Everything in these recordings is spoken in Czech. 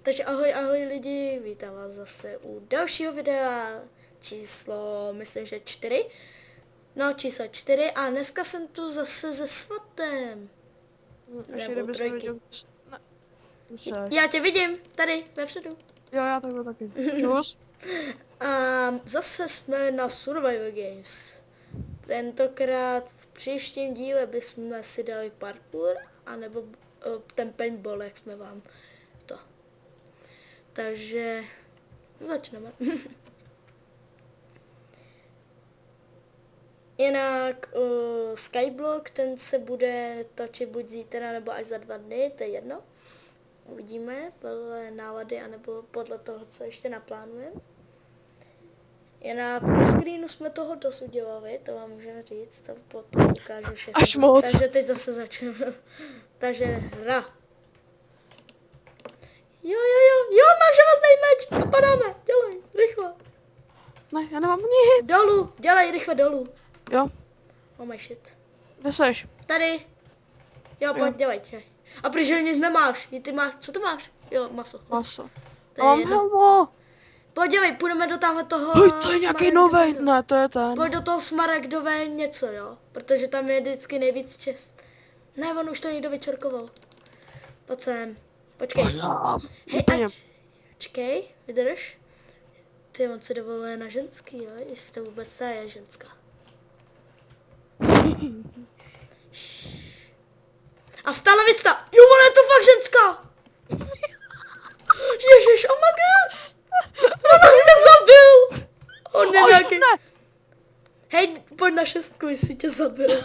Takže ahoj lidi, vítám vás zase u dalšího videa, číslo, myslím, že 4. No, číslo 4 a dneska jsem tu zase se svatem. Nebo trojky. Já tě vidím, tady, vepředu. Jo, já takhle taky. Čus. A zase jsme na Survival Games. Tentokrát v příštím díle bychom si dali parkour, anebo ten paintball, jak jsme vám to. Takže začneme. Jinak Skyblock, ten se bude točit buď zítra nebo až za 2 dny, to je jedno. Uvidíme podle nálady, anebo podle toho, co ještě naplánujeme. Jinak v screenu jsme toho dost udělali, to vám můžeme říct, to potom ukážu všechno. Až moc. Takže teď zase začneme. Takže hra. Jo, máš železný meč, napadáme, dělej, rychle. Ne, já nemám nic. Dolů, dělej, rychle dolů. Jo. Oh my shit. Kde seš? Tady. Jo, pojď, dělej. A protože nic nemáš, ty máš, co to máš? Jo, maso. Maso. To je Mám jedno. helmu. Pojď, dělej, půjdeme do tamhle toho. Hej, to je nějaký novej. Ne, to je ten. Pojď do toho smaragdové něco, jo, protože tam je vždycky nejvíc čest. Ne, on už to někdo vyčorkoval. Pojď sem. Počkej. Hej, počkej, vydrž. Ty, on se dovoluje na ženský, jo, jestli to vůbec je ženská. A stále vysta. Jo, ona je to fakt ženská. Ježiš, oh my god. On mě zabil. On je nějaký... Hej, pojď na 6, jestli tě zabil.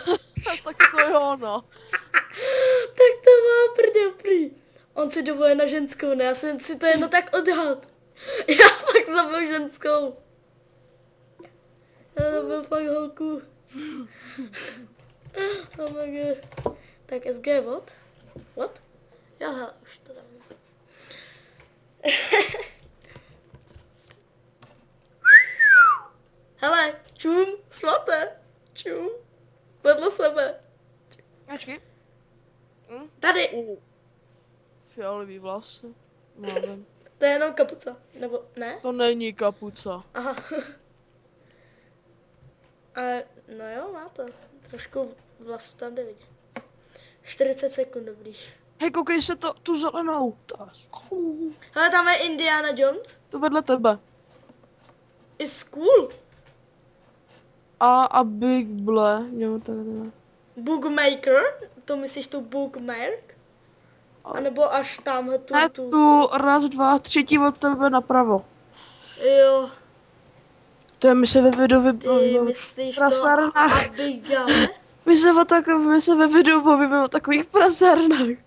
Tak to je ono. Tak to má prý. On si dovoluje na ženskou, ne? Já jsem si to jedno tak odhad. Já fakt zabil ženskou. Já zabil fakt holku. Oh my god. Tak SG, what? What? Já už to dám. Hele, čum, svaté. Čum. Vedle sebe. Ačkej. Tady. Fialový vlasy. Máme. To je jenom kapuca, nebo ne? To není kapuca. Aha. A no jo, má to. Trošku vlasu tam jde vidět. 40 sekund, dobrý. Hej, koukej se to, tu zelenou. Hele, tam je Indiana Jones. To vedle tebe. Is cool. A Big Ble. Jo, takhle. Bookmaker, to myslíš tu Bookmark? A nebo až tamhle tu... Ne, tu raz, dva, třetí od tebe napravo. Jo. To je, my se ve videu Ty myslíš to Abigail? My se ve videu bavíme o takových prasárnách.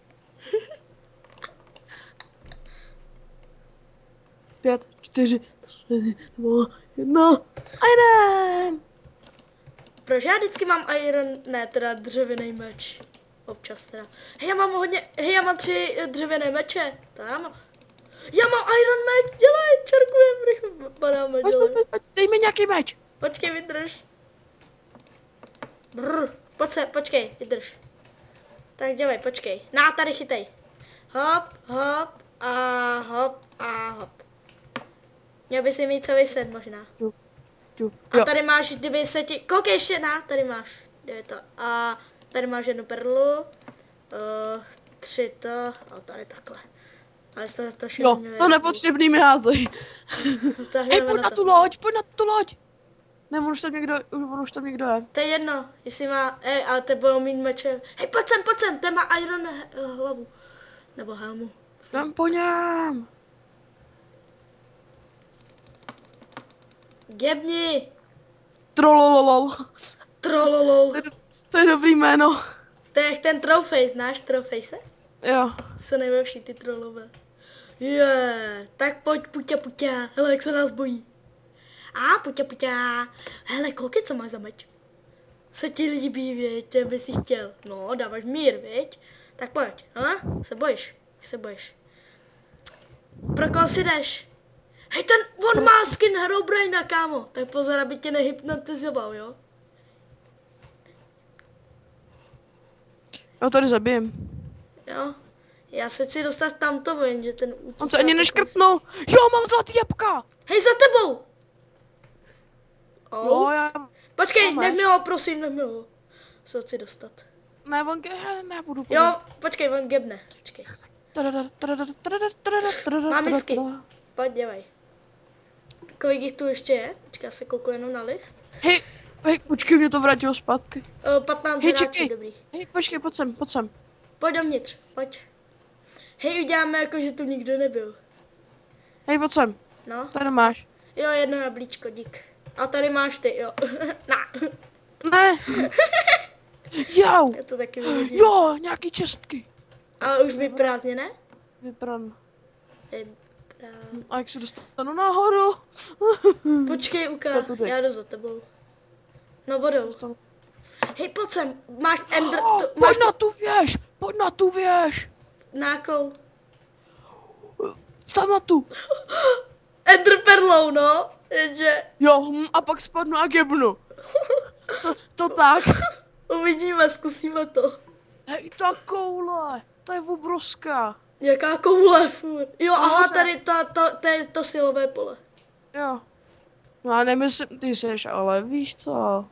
5, 4, 3, 2, 1. A jdem! Proč já vždycky mám iron, ne teda dřevěný meč. Občas teda. Hej, já mám 3 dřevěné meče. To já mám. Já mám iron meč, dělej, čarkujem, rychle padáme, dělej. Pojď, dej mi nějaký meč. Počkej, vydrž. Brr, počkej, vydrž. Tak dělej, počkej. Tady chytej. Hop, hop a hop. Měl by si mít celý set možná. A tady máš, kdyby se ti... Koukej ještě, tady máš. Kde je to? A tady máš 1 perlu. 3 to. A tady takhle. Ale to jo, to nepotřebný mi házej. Hej, pojď na tu loď. Ne, on už tam někdo je. To je jedno, jestli má, ale te budou mít meče. Hej, pojď sem, ten má iron hlavu. Nebo helmu. Jdem po něm. Gebni. Trololol. To je dobrý jméno. To je jak ten Trollface, znáš Trollface? Jo. To jsou nejlepší ty trollové. Tak pojď, puťa. Hele, jak se nás bojí. A puťa. Hele, koukej, co máš za meč. Se ti líbí, věď, ten by si chtěl. No, dáváš mír, věď. Tak pojď, Se bojíš. Pro koho si jdeš? Hej, on má skin Herobrina, kámo. Tak pozor, aby tě nehypnotizoval, jo? Já tady zabijem. Jo. Já se chci dostat tamto, jenže ten útěk. On se ani neškrtnul. Jo, mám zlatý jabka. Hej, za tebou! Jo, já... Počkej, nech mi ho, prosím, nech mi ho. Se chci dostat. Ne, on nebudu. Jo, počkej, on gebne. Počkej. Mám misky. Pojď, dělej. Kolik jich tu ještě je? Počkej, já se kouknu jenom na list. Hej, počkej, mě to vrátilo zpátky. 15 hej, hráčů, dobrý. Hej, počkej, pojď sem. Pojď dovnitř, pojď. Hej, uděláme jako, že tu nikdo nebyl. Hej, pojď sem. No. Tady máš. Jo, jedno jablíčko, dík. A tady máš ty, jo. Ne. Jau. Já to taky vyhodím. Jo, nějaký čestky. A už vyprázdněné? Vypran. A jak se dostanu nahoru? Počkej, Uka, já jdu za tebou. No vodou. Hej, pojď sem, máš ender... Pojď na tu věž. Na jakou? Tam na tu. Ender perlou, no. Jenže... Jo, a pak spadnu a gebnu. To tak. Uvidíme, zkusíme to. Hej, ta koule, to je obrovská. Jaká koule, furt. Jo, aha, tady to je to silové pole. Jo. No a nemyslím, ty seš, ale víš co.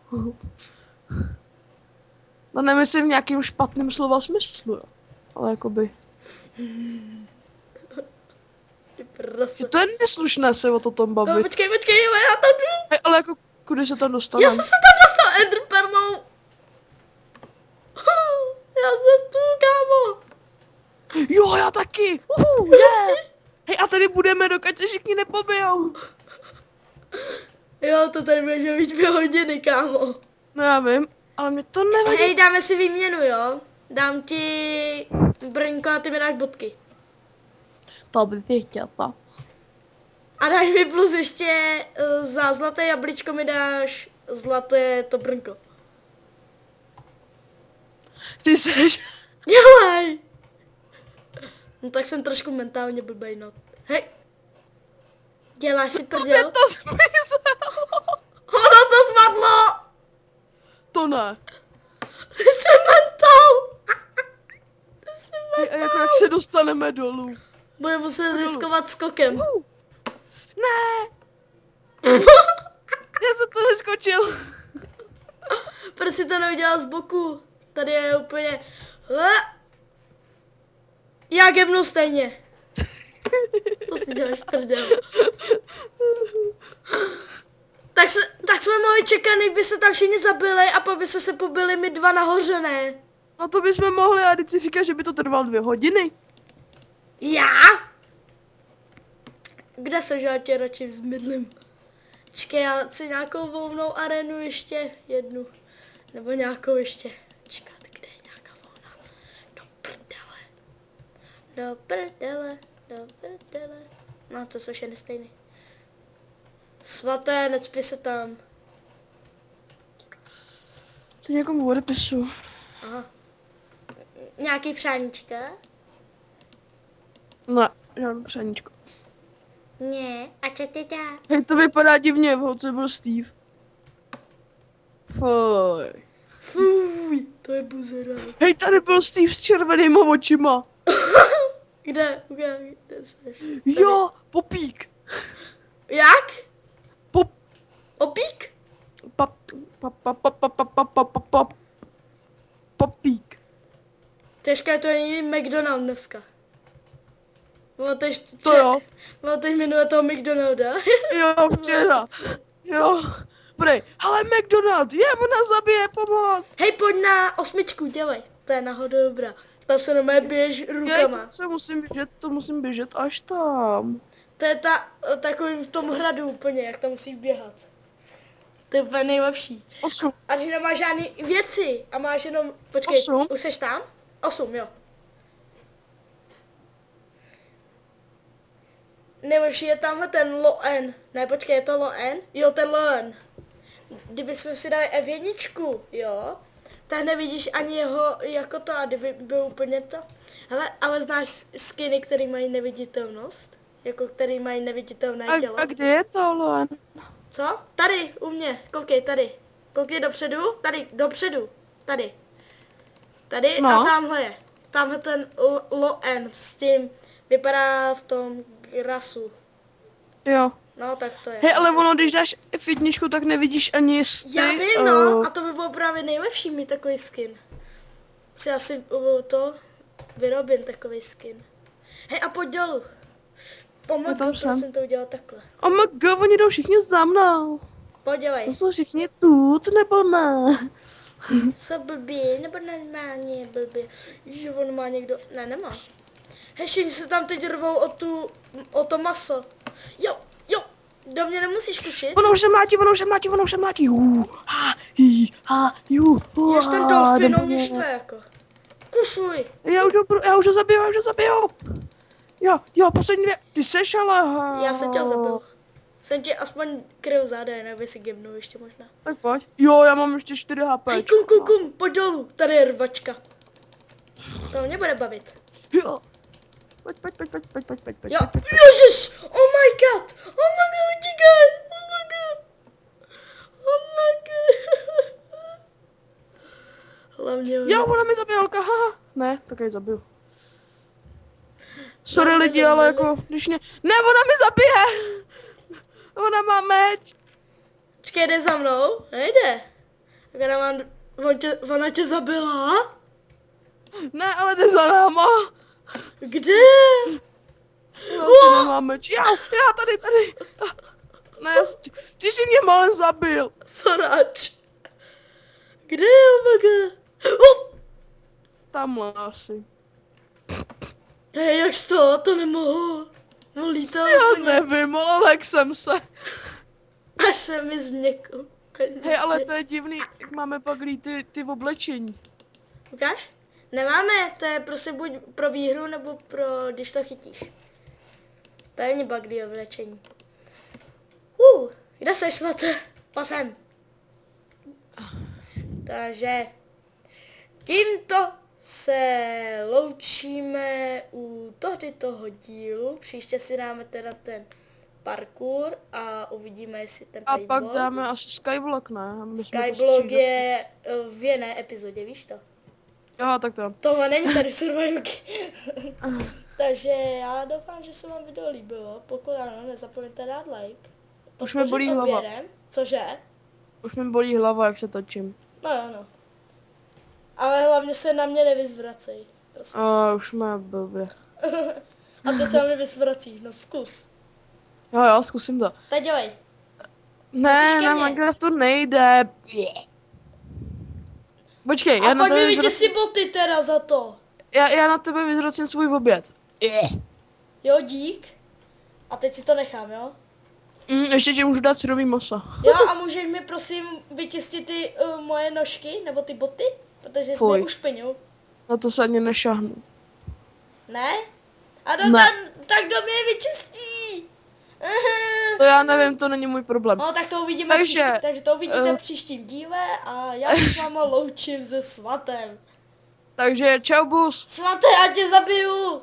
To nemyslím v nějakým špatným slova smyslu, jo. Ale jakoby. Ty prase. To je neslušné se o to tom bavit. No, počkej, jo, já tam jdu. Hej, ale jako, kudy se tam dostanu? Já jsem se tam dostal Ender perlou. Já jsem tu, kámo. Jo, já taky. Yeah. Hej, a tady budeme, dokud se všichni nepobijou. Jo, to tady může být 2 hodiny, kámo. No já vím, ale mě to nevadí. Hej, dáme si výměnu, jo? Dám ti brňko a ty mi dáš bodky. To by chtěla. A dáš mi plus ještě za zlaté jablíčko mi dáš zlaté to brňko. Ty seš. Dělej! No tak jsem trošku mentálně blbej, no. Hej! Děláš si prděl? Je to zmizelo. Ono to spadlo! To ne. Ty jsi mentál! A jako jak se dostaneme dolů? Bude muset riskovat skokem. Ne! Já jsem to neskočil. Proč si to neudělal z boku? Tady je úplně... Já gebnu stejně. To si děláš prdel. Tak jsme mohli čekat, než by se tam všichni zabili a pak by se pobili my 2 nahoře, ne? No to bychom mohli, a teď si říkáš, že by to trvalo 2 hodiny. Já? Kde se, že já tě radši vzmydlím? Čekaj, já si nějakou volnou arénu ještě jednu. Nebo nějakou ještě. Čekat, kde je nějaká volná? Do prdele. Do prdele. Do prdele. No, to jsou všechny stejný. Svaté, necpi se tam. To někomu odepisu. Aha. Nějaký přáníčka? Ne, žádný přáníčko. Ne, a co ty dá? Hej, to vypadá divně, v holce byl Steve. Fuj. Fuj, to je buzera. Hej, tady byl Steve s červenýma očima. Kde? Kde jsi? Jo, popík. Jak? Opík? Popík. Těžké to není McDonald dneska. To jo. Bylo teď minule toho McDonalda. Jo, včera. Jo. Prej, ale McDonald, ona zabije, pomoc. Hej, pojď na 8, dělej. To je nahoru dobrá. Tam se na mě běž rukama. To musím běžet až tam. To je takovým v tom hradu úplně, jak tam musíš běhat. To je úplně nejlepší. 8. A když nemáš žádný věci a máš jenom, počkej, 8. Už seš tam? 8, jo. Nejlepší je tamhle ten Loen. Ne, počkej, je to Loen? Jo, ten Loen. Kdybychom si dali F1, jo, tak nevidíš ani jeho jako to, a kdyby byl úplně to. Ale znáš skiny, který mají neviditelnost? Jako který mají neviditelné tělo. A kde je to, Loen? Co? Tady, u mě. Koukej, tady. Koukej dopředu. Tady, dopředu. Tady. Tady no. A tamhle je. tamhle ten Loen s tím vypadá v tom grasu. Jo. No, tak to je. Hej, ale ono, když dáš F1, tak nevidíš ani Já vím, no, a to by bylo právě nejlepší mít takový skin. Si asi to vyrobím takový skin. Hej, a pojď dolů. Pomoc, prosím to udělat takhle. Oh my god, oni jdou všichni za mnou. Podělej. To jsou všichni tu, nebo ne? Jsou blbý, nebo normálně blbý. Že on má někdo, ne, nemá. Hej, všichni se tam teď rvou o to maso. Jo, do mě nemusíš kušit. Ono už se mlátí. Jež ten delfin, on mě štve jako. Kušuj. Já už ho zabiju. Jo, poslední dvě. Ty seš ale. Já jsem tě zabil. Jsem tě aspoň kryl záda, nebo si gibnu ještě možná. Tak pojď. Jo, já mám ještě 4 HP. Hej, kum, pojď dolů. Tady je rvačka. To mě bude bavit. Jo. Pojď. Jo, ježiš, oh my god, utíkaj, Hlavně jo, ona mi zabije holka, haha. Ne, tak jej zabiju. Sorry lidi, ale jako, když mě... Ne, ona mi zabije! Ona má meč. Počkej, jde za mnou, nejde. Ona tě zabila? Ne, ale jde za náma. Kde? Já si nemám meč. Já, tady. Ne, ty jsi mě malem zabil. Sorač. Kde je Omega? Tamhle asi. Hej, jakž to nemohu. No lítal Já úplně. nevím, ale lek jsem se. Až se mi změkl. Hej, ale to je divný, jak máme pak ty oblečení. Ukáž? Nemáme, to je prostě buď pro výhru, nebo pro, když to chytíš. To není buggy oblečení. Kde seš, Zlaté? Pasem. Takže tímto se loučíme u tohoto dílu. Příště si dáme teda ten parkour a uvidíme, jestli ten A paintball. pak dáme asi Skyblock, ne? Skyblock je v jiné epizodě, víš to? Jo, tak to. Tohle není tady survivalky. Takže já doufám, že se vám video líbilo. Pokud ano, nezapomeňte dát like. Už mi bolí hlava. Cože? Už mi bolí hlava, jak se točím. No. Ale hlavně se na mě nevyzvracej. Prosím. Už má blbě. A to se na mě vyzvracíš, no zkus. Jo, zkusím to. Tak dělej. Ne, na Minecraftu nejde. Počkej, já na tebe tebe vytěsni boty teda za to. Já na tebe vyzracím svůj oběd. Jo, dík. A teď si to nechám, jo? Ještě ti můžu dát syrový maso. Jo, a můžeš mi prosím vyčistit ty moje nožky, nebo ty boty? Protože jsi mě ušpinil. Na to se ani nešahnu. Ne? A tak do mě vyčistí. To já nevím, to není můj problém. No tak to uvidíme takže to uvidíte v příštím díle a já se s váma loučím se Svatem. Takže čau bus. Svaté, já tě zabiju.